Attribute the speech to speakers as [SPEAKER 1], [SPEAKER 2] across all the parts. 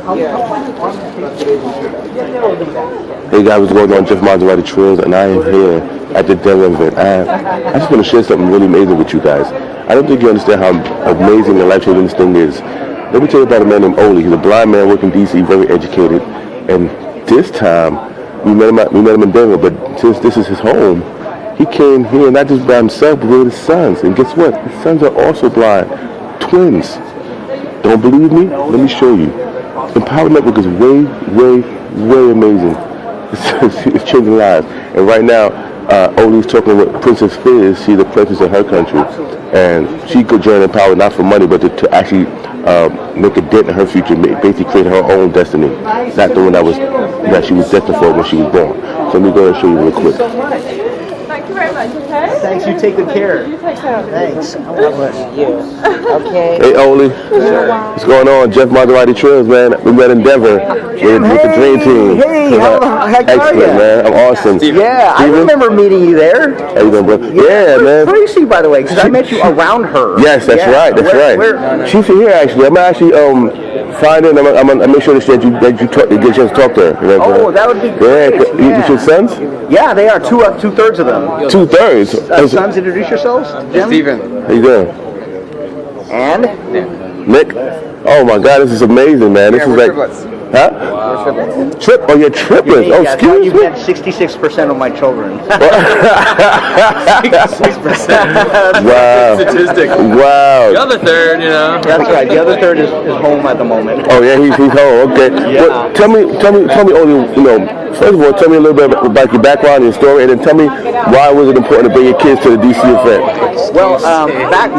[SPEAKER 1] Hey guys, what's going on? Jeff Maserati Trills, and I am here at the Denver event. I just want to share something really amazing with you guys. I don't think you understand how amazing and life-changing this thing is. Let me tell you about a man named Ollie. He's a blind man working in D.C., very educated. And this time, we met him in Denver, but since this is his home, he came here not just by himself, but with his sons. And guess what? His sons are also blind. Twins. Don't believe me? Let me show you. Empower Network is way amazing. It's changing lives. And right now, Ollie's talking with Princess Fizz. She's the princess of her country. And she could join Empower not for money, but to actually make a dent in her future, basically create her own destiny. Not the one that she was destined for when she was born. So let me go ahead and show you real quick.
[SPEAKER 2] Thank you very much, okay?
[SPEAKER 3] Thanks, you take good care.
[SPEAKER 2] You take care.
[SPEAKER 3] Thanks. God bless you. Okay.
[SPEAKER 1] Hey, Ollie. What's going on? Jeff Maserati Trills, man. We met in Denver with the Dream Team.
[SPEAKER 3] Hey, how are
[SPEAKER 1] Excellent,
[SPEAKER 3] you?
[SPEAKER 1] man. I'm awesome.
[SPEAKER 3] Yeah, I remember meeting you there.
[SPEAKER 1] How you doing, bro? Yeah, man.
[SPEAKER 3] Tracy, by the way, because I met you around her.
[SPEAKER 1] Yes, that's right. That's right. She's here, actually. I'm actually find her. I'm gonna make sure that you get a chance to talk to her.
[SPEAKER 3] Oh, that would be great.
[SPEAKER 1] Yeah. You your sons?
[SPEAKER 3] Yeah, they are. Two-thirds of them.
[SPEAKER 1] 2/3.
[SPEAKER 3] Sons, introduce yourselves. Jim?
[SPEAKER 4] Steven.
[SPEAKER 1] How you doing?
[SPEAKER 3] And?
[SPEAKER 1] Nick? Oh my God, this is amazing, man. This is like,
[SPEAKER 4] triplets.
[SPEAKER 1] huh?
[SPEAKER 4] We're triplets.
[SPEAKER 1] Oh, you're triplets. Oh, excuse
[SPEAKER 3] You've
[SPEAKER 1] me.
[SPEAKER 3] had 66% of my children.
[SPEAKER 4] 6%.
[SPEAKER 1] Wow.
[SPEAKER 4] Statistic.
[SPEAKER 1] Wow.
[SPEAKER 4] The other third, you know.
[SPEAKER 3] That's right. The other third is home at the moment.
[SPEAKER 1] Oh yeah, he's home. Okay.
[SPEAKER 3] Yeah.
[SPEAKER 1] Well, tell me, Ollie. First of all, tell me a little bit about your background and your story, and then tell me why was it important to bring your kids to the DC event?
[SPEAKER 3] Well,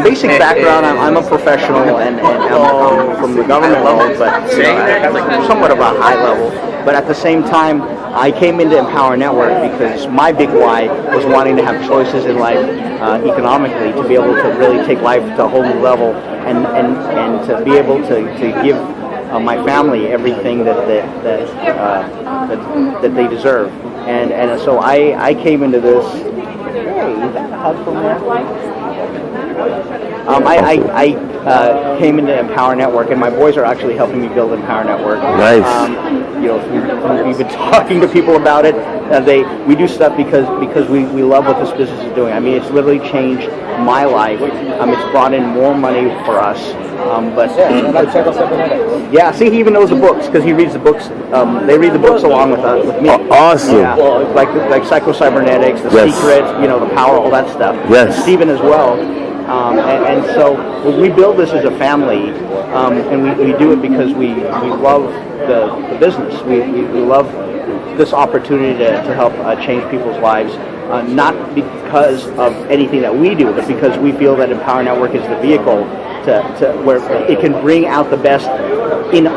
[SPEAKER 3] basic background, I'm a professional and I'm from the government level, but somewhat of a high level. But at the same time, I came into Empower Network because my big why was wanting to have choices in life economically, to be able to really take life to a whole new level and to be able to give my family everything that they deserve, and so I came into this. Hey, you got a hug from there? I came into Empower Network, and my boys are actually helping me build Empower Network.
[SPEAKER 1] Nice.
[SPEAKER 3] We've been talking to people about it. We do stuff because we love what this business is doing. I mean, it's literally changed my life. It's brought in more money for us. Yeah, see, he even knows the books because he reads the books. They read the books along with me.
[SPEAKER 1] Awesome.
[SPEAKER 3] Yeah, like Psycho-Cybernetics, The Secret, the Power, all that stuff.
[SPEAKER 1] Yes.
[SPEAKER 3] Stephen as well. And so we build this as a family, and we do it because we love the business. We love this opportunity to help change people's lives, not because of anything that we do, but because we feel that Empower Network is the vehicle to where it can bring out the best in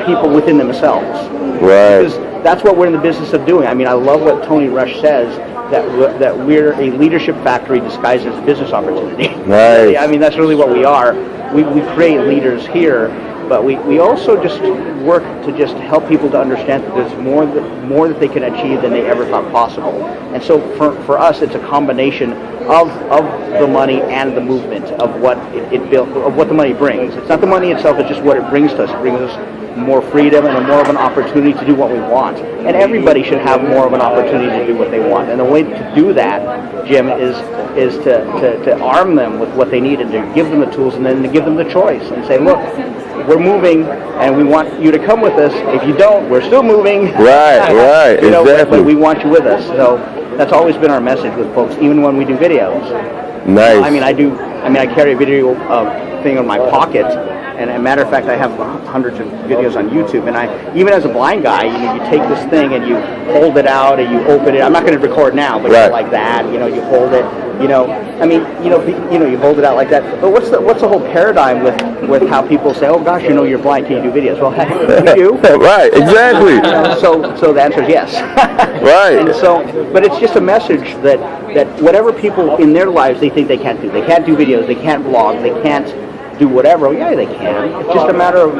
[SPEAKER 3] people within themselves.
[SPEAKER 1] Right.
[SPEAKER 3] Because that's what we're in the business of doing. I mean, I love what Tony Rush says, that we're a leadership factory disguised as a business opportunity.
[SPEAKER 1] Nice.
[SPEAKER 3] I mean, that's really what we are. We create leaders here, but we also just work to just help people to understand that there's more that they can achieve than they ever thought possible. And so for us, it's a combination of the money and the movement of what it built, of what the money brings. It's not the money itself; it's just what it brings to us. It brings us more freedom and more of an opportunity to do what we want. And everybody should have more of an opportunity to do what they want. And the way to do that, Jim, is to arm them with what they need and to give them the tools, and then to give them the choice and say, look, we're moving and we want you to come with us. If you don't, we're still moving.
[SPEAKER 1] Right, exactly.
[SPEAKER 3] But we want you with us. So that's always been our message with folks, even when we do videos.
[SPEAKER 1] Nice.
[SPEAKER 3] I carry a video thing in my pocket. And as a matter of fact, I have hundreds of videos on YouTube. And even as a blind guy, you take this thing and you hold it out and you open it. I'm not going to record now, but
[SPEAKER 1] right.
[SPEAKER 3] Like that, you hold it. You hold it out like that. But what's the whole paradigm with how people say, oh gosh, you're blind, can you do videos? Well, we do.
[SPEAKER 1] Right, exactly.
[SPEAKER 3] So the answer is yes.
[SPEAKER 1] Right.
[SPEAKER 3] And so, but it's just a message that whatever people in their lives they think they can't do. They can't do videos. They can't blog. They can't do whatever. Yeah, they can. It's just a matter of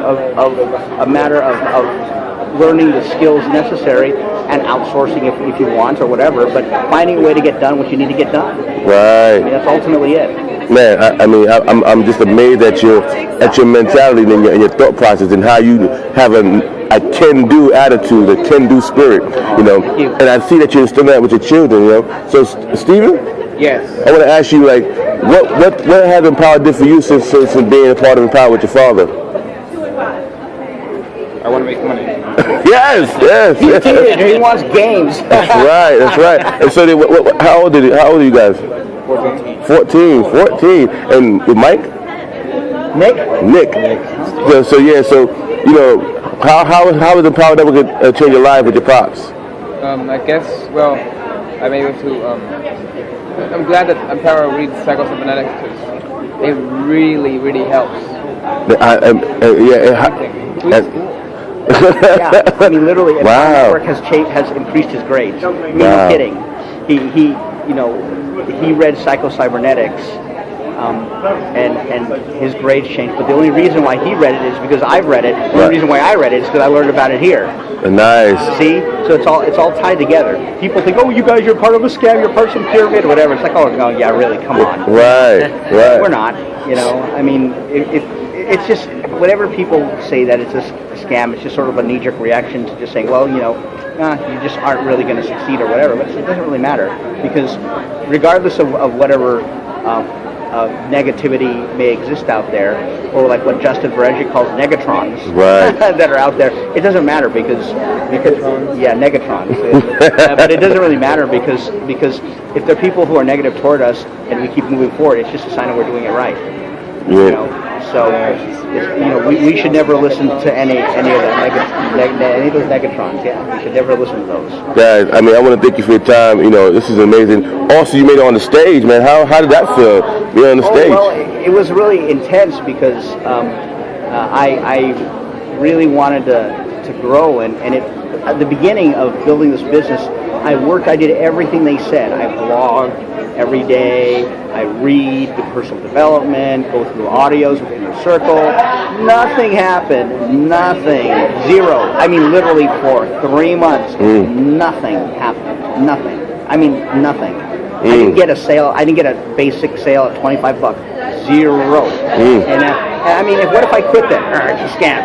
[SPEAKER 3] learning the skills necessary and outsourcing if you want or whatever, but finding a way to get done what you need to get done.
[SPEAKER 1] Right.
[SPEAKER 3] That's ultimately it.
[SPEAKER 1] Man, I'm just amazed at your mentality and your thought process and how you have an a can-do attitude, a can-do spirit, you know. And I see that you're instilling that with your children, you know. So, Stephen?
[SPEAKER 3] Yes.
[SPEAKER 1] I want to ask you, like, what has Empower did for you since being a part of Empower with your father?
[SPEAKER 4] I want to make money.
[SPEAKER 1] Yes.
[SPEAKER 3] He's a teenager. He wants games.
[SPEAKER 1] That's right. And so, how old are you guys? 14. And with Mike? Nick. So you know, how has Empower Network changed your life with your pops?
[SPEAKER 4] I guess, well, I'm able to, I'm glad that Empower reads Psycho-Cybernetics because it really, really helps.
[SPEAKER 3] Yeah, I mean, literally, Empower
[SPEAKER 1] Wow.
[SPEAKER 3] Network has increased his grades. I mean, no kidding. He read Psycho-Cybernetics, and his grades changed. But the only reason why he read it is because I've read it. The only reason why I read it is because I learned about it here.
[SPEAKER 1] Nice.
[SPEAKER 3] See, so it's all tied together. People think, oh, you guys, you're part of a scam, you're part of some pyramid, or whatever. It's like, oh no, yeah, really, come on.
[SPEAKER 1] Right.
[SPEAKER 3] We're not. You know, I mean, it's just whenever people say that it's a scam, it's just sort of a knee-jerk reaction to just saying, well, you know, you just aren't really going to succeed or whatever. But it doesn't really matter because regardless of whatever negativity may exist out there, or like what Justin Verege calls negatrons that are out there, it doesn't matter because negatrons. But it doesn't really matter because if there are people who are negative toward us and we keep moving forward, it's just a sign that we're doing it right. You know, so we should never listen to any of those negatrons. Yeah, we should never listen to those.
[SPEAKER 1] Guys, I mean, I want to thank you for your time. You know, this is amazing. Also, you made it on the stage, man. How did that feel? Being on the stage?
[SPEAKER 3] Well, it was really intense because I really wanted to grow, and at the beginning of building this business, I did everything they said. I blogged every day. I read the personal development, go through audios with Inner Circle. Nothing happened. Nothing. Zero. I mean, literally for 3 months, nothing happened. Nothing. I mean, nothing. I didn't get a sale. I didn't get a basic sale at $25. Zero. And I mean, what if I quit then? It's a scam.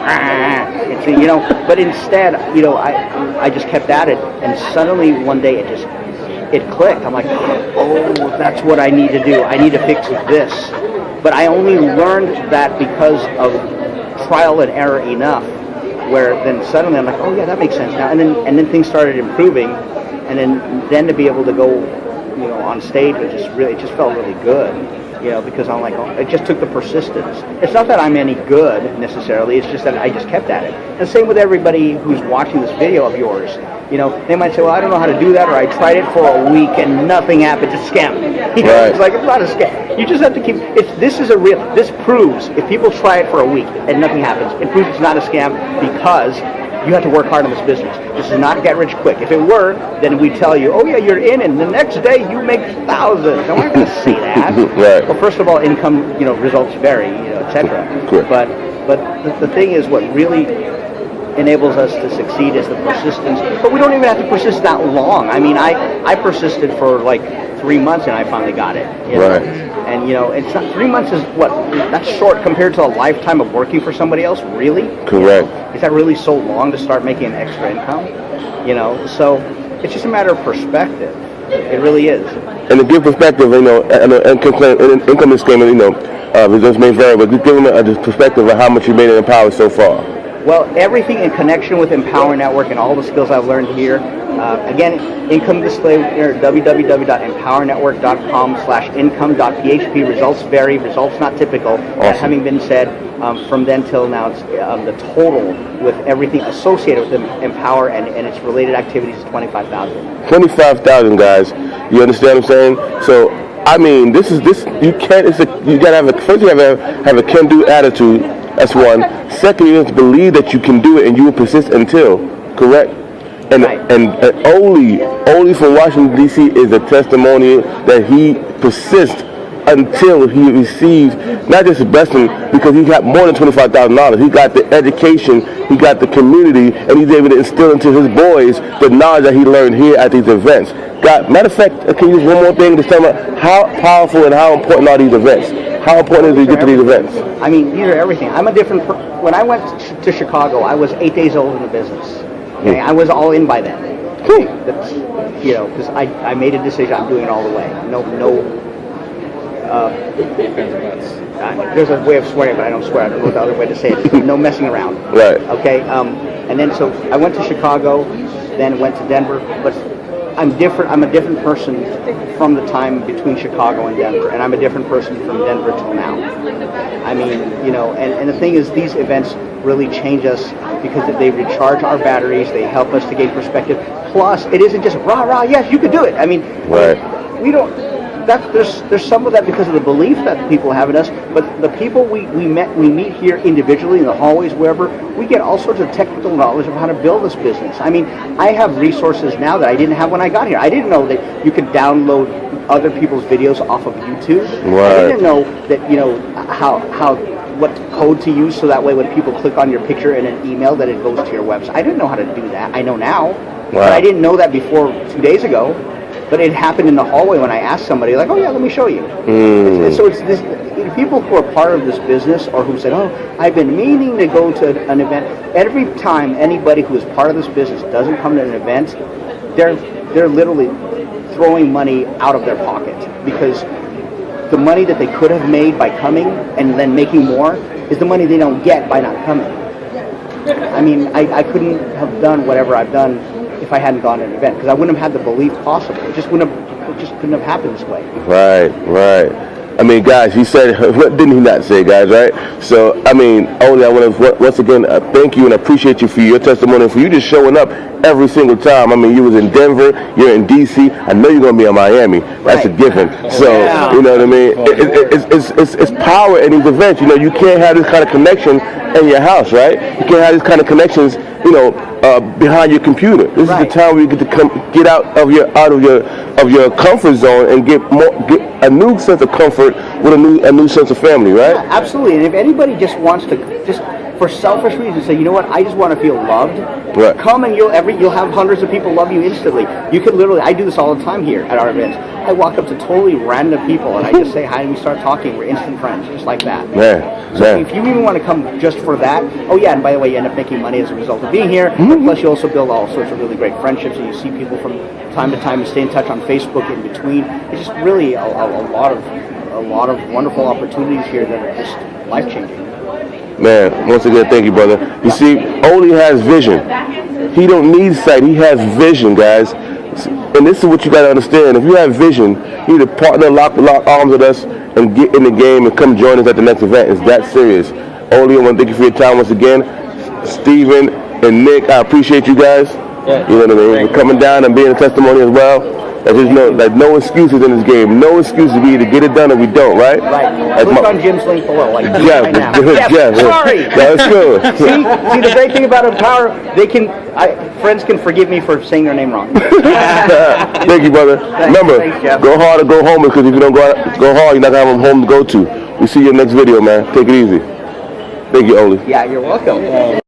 [SPEAKER 3] You know. But instead, you know, I just kept at it, and suddenly one day it clicked. I'm like, oh, that's what I need to do. I need to fix this. But I only learned that because of trial and error enough, where then suddenly I'm like, oh yeah, that makes sense now. And then things started improving, and then to be able to go, you know, on stage, it just felt really good. You know, because I'm like, oh, it just took the persistence. It's not that I'm any good necessarily. It's just that I just kept at it. And same with everybody who's watching this video of yours. You know, they might say, well, I don't know how to do that, or I tried it for a week and nothing happened. It's a scam. You know, it's like, it's not a scam. You just have to keep. This proves if people try it for a week and nothing happens, it proves it's not a scam because you have to work hard on this business. This is not get rich quick. If it were, then we tell you, oh yeah, you're in, and the next day you make thousands. No, we're not going to say that.
[SPEAKER 1] Right.
[SPEAKER 3] Well, first of all, income, you know, results vary, you know, etc. But the thing is, what really enables us to succeed is the persistence. But we don't even have to persist that long. I mean, I persisted for like 3 months and I finally got it. You know? And you know, it's not 3 months is what? That's short compared to a lifetime of working for somebody else. Really?
[SPEAKER 1] Correct.
[SPEAKER 3] You know? Is that really so long to start making an extra income? You know, so it's just a matter of perspective. It really is.
[SPEAKER 1] And to give perspective, you know, income statement, you know, results may vary, but give them a perspective of how much you made in Empower so far.
[SPEAKER 3] Well, everything in connection with Empower Network and all the skills I've learned here. Again, income disclaimer, www.empowernetwork.com/income.php. Results vary, results not typical.
[SPEAKER 1] Awesome.
[SPEAKER 3] That having been said, from then till now, it's, the total with everything associated with Empower and its related activities is $25,000.
[SPEAKER 1] 25,000, guys. You understand what I'm saying? So, I mean, you gotta have first you have a can-do attitude. That's one. Second, you have to believe that you can do it, and you will persist until. Correct? And Ollie from Washington D.C. is a testimony that he persists until he receives not just a blessing, because he got more than $25,000. He got the education, he got the community, and he's able to instill into his boys the knowledge that he learned here at these events. Matter of fact, can you use one more thing to tell me how powerful and how important are these events? How important is it to get to these events?
[SPEAKER 3] I mean, these are everything. I'm a different. When I went to Chicago, I was 8 days old in the business. Okay, I was all in by then. Okay? That's, you know, because I made a decision. I'm doing it all the way. There's a way of swearing, but I don't swear. I don't know the other way to say it. No messing around.
[SPEAKER 1] Right.
[SPEAKER 3] Okay. And then so I went to Chicago, then went to Denver, but I'm different. I'm a different person from the time between Chicago and Denver, and I'm a different person from Denver till now. I mean, you know, and the thing is, these events really change us because they recharge our batteries. They help us to gain perspective. Plus, it isn't just rah rah. Yes, you could do it. I mean, we don't. There's some of that because of the belief that people have in us, but the people we meet here individually in the hallways, wherever, we get all sorts of technical knowledge of how to build this business. I mean, I have resources now that I didn't have when I got here. I didn't know that you could download other people's videos off of YouTube.
[SPEAKER 1] Right.
[SPEAKER 3] I didn't know that, you know, what code to use so that way when people click on your picture in an email that it goes to your website. I didn't know how to do that. I know now, but I didn't know that before 2 days ago. But it happened in the hallway when I asked somebody, like, oh yeah, let me show you. So it's this, people who are part of this business or who said, oh, I've been meaning to go to an event. Every time anybody who is part of this business doesn't come to an event, they're literally throwing money out of their pocket because the money that they could have made by coming and then making more is the money they don't get by not coming. I mean, I couldn't have done whatever I've done if I hadn't gone to an event, because I wouldn't have had the belief possible. It just couldn't have happened this way.
[SPEAKER 1] Right. I mean, guys, he said, what didn't he not say, guys, right? So, I mean, Ollie, I want to once again thank you and appreciate you for your testimony, for you just showing up every single time. I mean, you was in Denver, you're in D.C., I know you're going to be in Miami. That's a given. So, you know what I mean? It's power in these events. You know, you can't have this kind of connection in your house, right? You can't have these kind of connections, you know, behind your computer. This is the time where you get to get out of your comfort zone and get a new sense of comfort with a new sense of family, right?
[SPEAKER 3] Yeah, absolutely. And if anybody just wants to for selfish reasons say, you know what, I just want to feel loved.
[SPEAKER 1] Right.
[SPEAKER 3] Come and you'll have hundreds of people love you instantly. You could literally, I do this all the time here at our events. I walk up to totally random people and I just say hi and we start talking. We're instant friends, just like that. So if you even want to come just for that, oh yeah, and by the way, you end up making money as a result of being here. Plus you also build all sorts of really great friendships and you see people from time to time and stay in touch on Facebook in between. It's just really a lot of wonderful opportunities here that are just life-changing.
[SPEAKER 1] Man, once again, thank you, brother. You see, Ollie has vision. He don't need sight. He has vision, guys. And this is what you got to understand. If you have vision, you need to partner, lock arms with us, and get in the game and come join us at the next event. It's that serious. Ollie, I want to thank you for your time once again. Steven and Nick, I appreciate you guys. You know what I mean? For coming down and being a testimony as well. There's no excuses in this game. No excuses. We either get it done or we don't, right?
[SPEAKER 3] Right. Click on Jim's link below. Like right now. Sorry.
[SPEAKER 1] That's good.
[SPEAKER 3] See, the great thing about Empower, friends can forgive me for saying their name wrong.
[SPEAKER 1] Thank you, brother. Remember, go hard or go home, because if you don't go hard, you're not going to have a home to go to. We see you in the next video, man. Take it easy. Thank you, Ollie.
[SPEAKER 3] Yeah, you're welcome.